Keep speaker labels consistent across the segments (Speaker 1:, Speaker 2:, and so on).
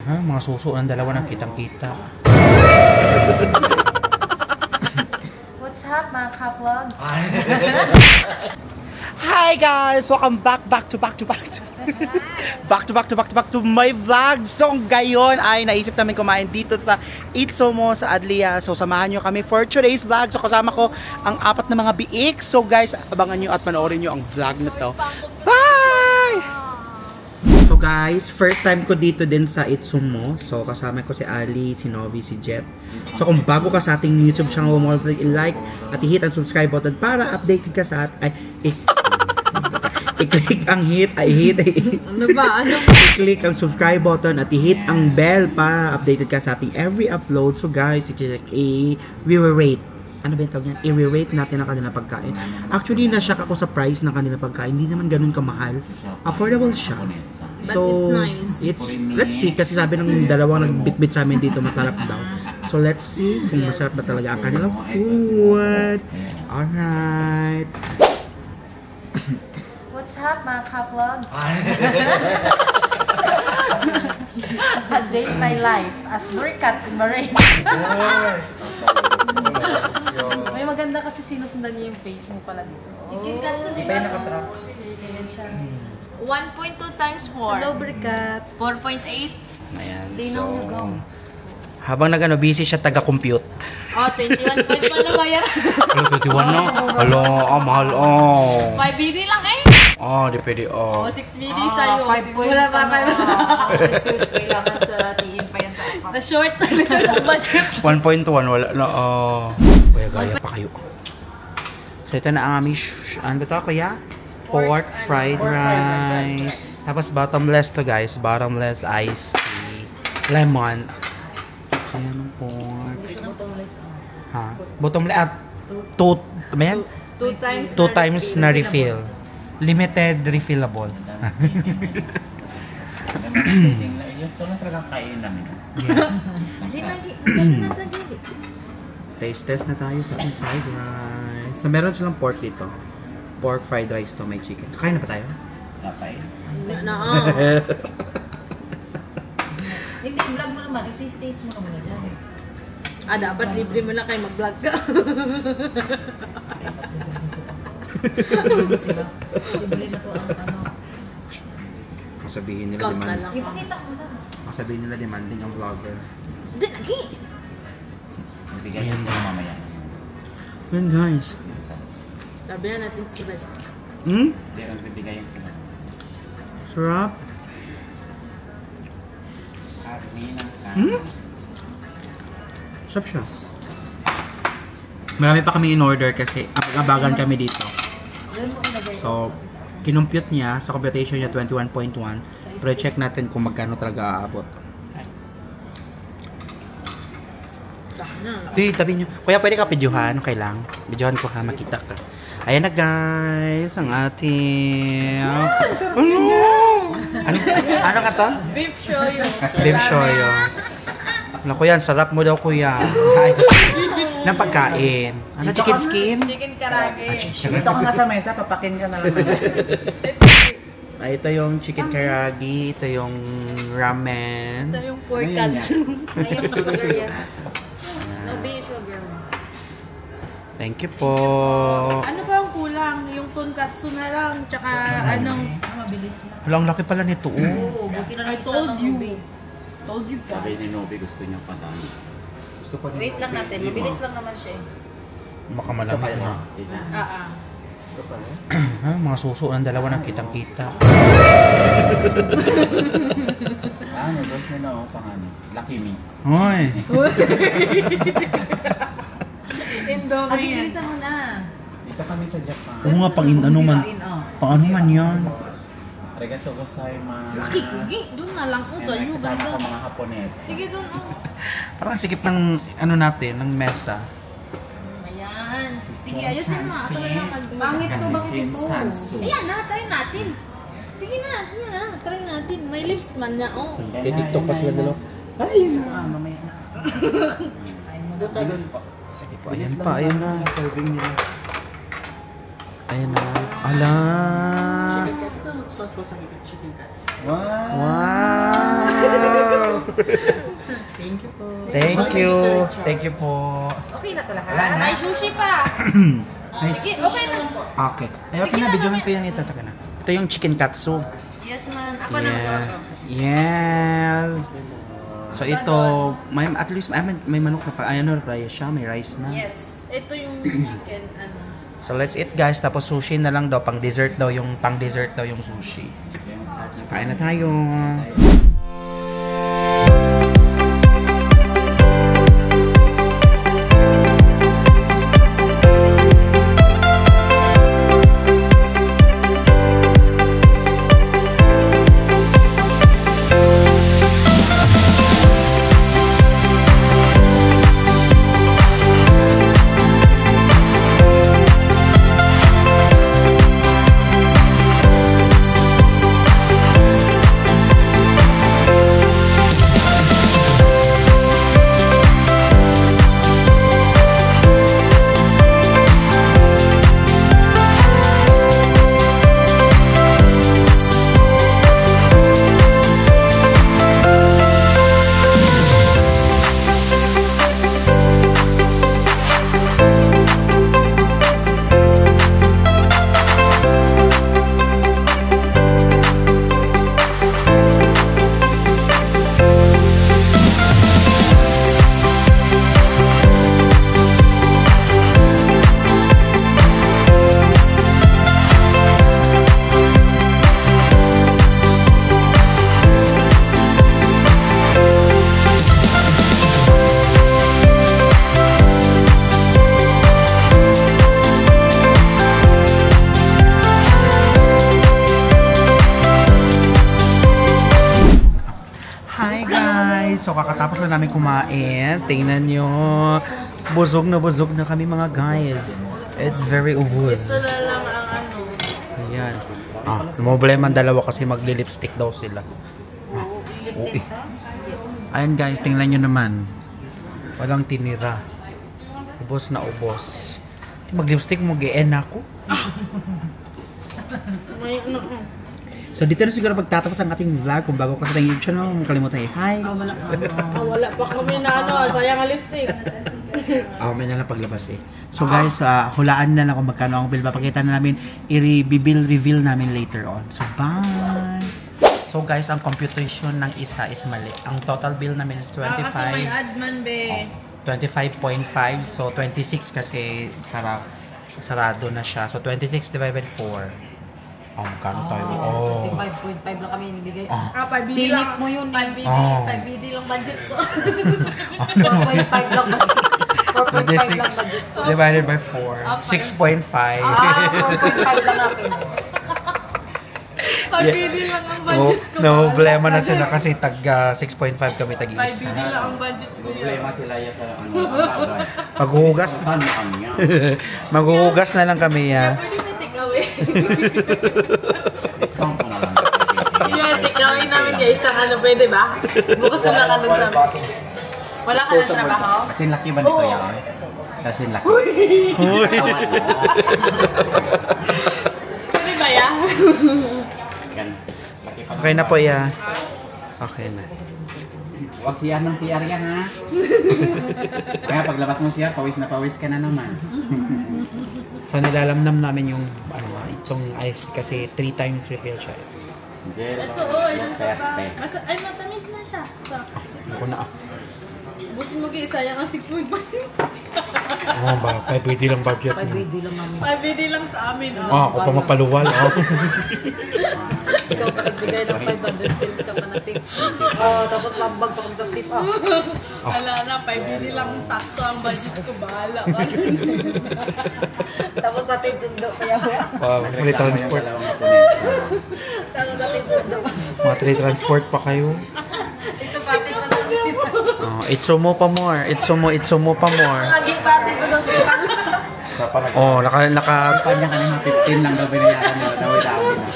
Speaker 1: Ha, mga suso ng dalawa ng kitang-kita.
Speaker 2: What's up, mga ka-vlogs?
Speaker 1: Hi guys! Welcome back to my vlog. So ngayon ay naisip namin kumain dito sa Itsumo sa Adlia. So samahan nyo kami for today's vlog. So kasama ko ang 4 na mga biik. So guys, abangan nyo at panoorin nyo ang vlog na to. Bye! So guys, first time ko dito din sa Itsumo. So kasama ko si Ali, si Novi, si Jet. So kung bago ka sa ating YouTube channel, mo i-like at i-hit ang subscribe button para updated ka sa i-click ang i-click ang subscribe button at i-hit ang bell para updated ka sa ating every upload. So guys, i-rate. Ano ba yung tawag niyan? I-rate natin ang kanilang pagkain. Actually, na-shock ako sa price ng kanilang pagkain. Hindi naman ganun kamahal. Affordable siya. So, let's see. Kasi sabi ng dalawang nagbitbit sa amin dito, masarap daw. So, let's see kung masarap ba talaga ang kanilang food. Alright.
Speaker 2: What's up, mga ka-vlogs? A day in my life as Burkat in Bahrain. May maganda kasi sinusundan niya yung face mo pala dito.
Speaker 3: Chicken katsu, di
Speaker 1: Di ba yung nakatrap?
Speaker 2: Ganyan siya.
Speaker 3: 1.2 times 4.
Speaker 2: Hello, Burkat.
Speaker 3: 4.8.
Speaker 1: Ayan.
Speaker 2: They know you go.
Speaker 1: Habang busy siya taga-compute.
Speaker 3: Oh, 21 points pa na bayaran.
Speaker 1: Hello, 21 no? Hello, mahal.
Speaker 3: 5 BD lang eh.
Speaker 1: Di pwede.
Speaker 3: Oh, 6 BD sa'yo.
Speaker 2: 5 points.
Speaker 3: Wala pa pa.
Speaker 2: Kailangan sa tiin pa yan sa apat.
Speaker 3: Na-short ang budget.
Speaker 1: 1.1 wala na. Kuya, gaya pa kayo. So ito na ang aming ano ba ito, kuya? Pork fried rice. Tapos bottomless to guys. Bottomless iced tea. Lemon. Ayan ang pork. Ha? Bottomless at 2 times na refill. Limited refillable.
Speaker 4: Yung tulong talagang kainin namin.
Speaker 1: Yes. Taste test na tayo sa ating fried rice. So meron silang pork dito. Pork fried rice to, may chicken. Kakain na ba tayo?
Speaker 4: Napay.
Speaker 2: Hindi, vlog mo naman. I-taste mo naman dyan.
Speaker 3: Dapat libre mo na kayo mag-vlog ka.
Speaker 2: Libre na to ang ano.
Speaker 1: Masabihin nila
Speaker 3: Count na
Speaker 1: demand.
Speaker 3: lang.
Speaker 2: Ipakita mo na.
Speaker 1: Masabihin nila demanding ang vlogger.
Speaker 3: Hindi, lagi.
Speaker 4: Magbigay yan tayo mamaya.
Speaker 1: Yun guys.
Speaker 3: Sabihan natin si Bed.
Speaker 1: Hmm?
Speaker 4: Hindi, magbibigay yan sila.
Speaker 1: Sarap.
Speaker 4: Sabi ng
Speaker 1: Sarap siya. Marami pa kami in order kasi abagan kami dito. So, kinumpute niya, sa computation niya 21.1. Pero check natin kung magkano talaga aabot. Tabi nyo. Kuya, pwede ka videohan? Okay lang. Videohan ko ha, makita ka. Ayan na guys, ang ating... Ano ka to?
Speaker 3: Beef shoyu.
Speaker 1: Beef shoyu. Naku yan, sarap mo daw kuya. Ng pagkain. Ano, chicken skin?
Speaker 3: Chicken karage.
Speaker 4: Dito ka nga sa mesa, papakin ka na lang.
Speaker 1: Ito yung chicken karagi, ito yung ramen.
Speaker 3: Ito yung pork katsu.
Speaker 2: Ayun, sugar yan.
Speaker 3: No beef sugar.
Speaker 1: Thank you po.
Speaker 3: Ano ba ang kulang? Yung tonkatsu na lang, tsaka anong...
Speaker 2: Mabilis na.
Speaker 1: Wala, ang laki pala nito.
Speaker 2: Oo, buti na
Speaker 3: I
Speaker 2: lang
Speaker 3: told you. Told you
Speaker 4: Sabi
Speaker 3: guys.
Speaker 4: ni Nobi, gusto niyang padami. Gusto pa
Speaker 2: Wait lang natin. Mabilis lang naman siya eh.
Speaker 1: Baka malamig na.
Speaker 4: Gusto pa rin?
Speaker 1: Ha, mga suso ng dalawa ng kitang-kita.
Speaker 4: May boss nila ako pangano. Lucky me.
Speaker 1: Hoy!
Speaker 3: Indomie.
Speaker 2: Ate, bilisan mo na.
Speaker 4: Dito kami sa Japan.
Speaker 1: Oo nga, pang ano man yan.
Speaker 4: Arigato gozaimasu.
Speaker 3: Laki kugi. Doon na lang ko sa'yo.
Speaker 4: Kasama ko
Speaker 3: Banda.
Speaker 4: mga Hapones.
Speaker 3: Sige doon.
Speaker 1: Parang sikip ng ano natin, ng mesa.
Speaker 3: Ayan. Sige, ayusin mo. Ako na lang mag...
Speaker 2: Pangit to, bangit
Speaker 4: Sin
Speaker 2: to.
Speaker 4: Sansu.
Speaker 3: Ayan na, try natin. Sige na, yan na. Try natin. May lips man na. Oh.
Speaker 1: TikTok pa sila dalawa. Ayun na.
Speaker 2: Mamaya na. Ayun mo doon.
Speaker 4: Ayun po.
Speaker 1: Sige po, ayan pa, ayan na. Serving nila. Ayan na. Ala! sauce po sa chicken cuts.
Speaker 4: Wow!
Speaker 1: Wow!
Speaker 2: Thank you po.
Speaker 1: Thank you. Thank you po.
Speaker 2: Okay na to lahat.
Speaker 4: Wala na.
Speaker 3: May sushi pa.
Speaker 1: Nice.
Speaker 3: Sige, okay na.
Speaker 1: Okay. Ay, okay na. Videohan ko yan ito. Taka na. Ito yung chicken katsu.
Speaker 3: Yes, ma'am. Ako na
Speaker 1: Yeah.
Speaker 3: mag-ako.
Speaker 1: Yes. So ito, may at least may manok na pa. Ay, ano, rice siya. May rice na.
Speaker 3: Yes. Ito yung chicken, ano.
Speaker 1: So let's eat guys. Tapos sushi na lang daw. Pang dessert daw yung sushi. So kain na tayo. So kakatapos lang namin kumain. Tingnan nyo. Busog na kami mga guys. It's very ubos.
Speaker 3: Ito na lang ang ano.
Speaker 1: Ayan. Problema ang dalawa kasi magli-lipstick daw sila. Okay. Ayan guys, tingnan nyo naman. Walang tinira. Ubos na ubos. Mag-lipstick mo, gaan ako.
Speaker 3: May ano.
Speaker 1: So dito na siguro magtatapos ang ating vlog. Kung bago ka sa ating YouTube channel, huwag kalimutan i-hi.
Speaker 3: Wala pa kami na ano. Sayang ang lipstick.
Speaker 1: May nalang paglabas eh. So guys, hulaan na lang kung magkano ang bill. Papakita na namin, i-reveal namin later on. So bye! So guys, ang computation ng isa is mali. Ang total bill namin is 25.
Speaker 3: Kasi may adman be.
Speaker 1: 25.5. So 26 kasi para sarado na siya. So 26 divided by 4. Magkano tayo?
Speaker 2: 25.5 lang kami nilagay.
Speaker 3: 5BD
Speaker 2: Tinik
Speaker 3: lang.
Speaker 2: mo yun.
Speaker 3: 5BD.
Speaker 1: Oh.
Speaker 3: 5BD lang budget ko.
Speaker 2: 4.5 lang budget. 4.5 lang budget.
Speaker 1: Divided by 4. 6.5.
Speaker 2: 4.5 lang natin.
Speaker 3: 5BD lang ang budget ko.
Speaker 1: No problema na sila kasi tag 6.5 kami tag-isa.
Speaker 3: 5BD lang ang budget ko.
Speaker 4: Problema sila yan sa ano, ang
Speaker 1: Maghuhugas.
Speaker 4: Tanaan niya.
Speaker 1: Maghuhugas na lang kami
Speaker 3: Kaya pwede na take away.
Speaker 4: Discount ko na lang.
Speaker 3: Yan, take away namin guys. Isang ano, pwede ba? Bukas na lang ano sa... Wala ka na trabaho?
Speaker 4: Kasi laki ba nito yan? Kasi laki.
Speaker 3: Pwede ba yan?
Speaker 4: Yan. Laki pa.
Speaker 1: Okay na po ya. Okay na.
Speaker 4: Huwag siyar ng siyar yan ha. Kaya paglabas mo siyar, pawis na pawis ka na naman.
Speaker 1: So nilalamnam namin yung itong ice kasi 3 times refill siya.
Speaker 3: Ito, ilang ka pa. Ay, matamis na siya.
Speaker 1: Ako na
Speaker 3: Busin mo guys, sayang ang 6.5.
Speaker 1: ba? 5BD lang budget
Speaker 2: 5BD lang namin.
Speaker 3: 5BD lang sa amin.
Speaker 1: Ako pa mapaluwal.
Speaker 2: Ikaw pa nagbigay ng 500 pills ka pa na tip. Tapos lambag pa kami sa tip.
Speaker 3: Wala na, 5BD lang sakto ang budget ko. Bahala ka.
Speaker 2: Tapos natin sundo kaya.
Speaker 1: Free transport.
Speaker 2: Tapos natin sundo.
Speaker 1: Mga free transport pa kayo.
Speaker 2: Ito pati pa sa hospital.
Speaker 1: Itsumo pa more. Itsumo pa more.
Speaker 3: Laging pati pa sa hospital.
Speaker 4: Sa parang
Speaker 1: naka
Speaker 4: kanya kanina 15 lang daw binayaran nila. Dawi-dawi na.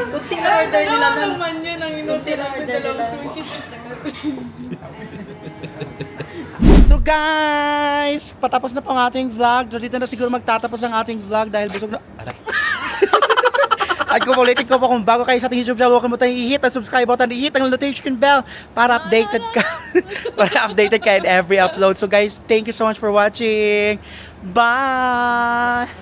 Speaker 2: Kunting order nila
Speaker 3: Ano naman yun ang inutin namin dalawang sushi.
Speaker 1: So guys, patapos na po ang ating vlog. So dito na siguro magtatapos ang ating vlog dahil busog na... Aray. At kung ulitin ko po, kung bago kayo sa ating YouTube channel, huwag mo tayong i-hit ang subscribe button, i-hit ang notification bell para updated ka. Para updated ka in every upload. So guys, thank you so much for watching. Bye!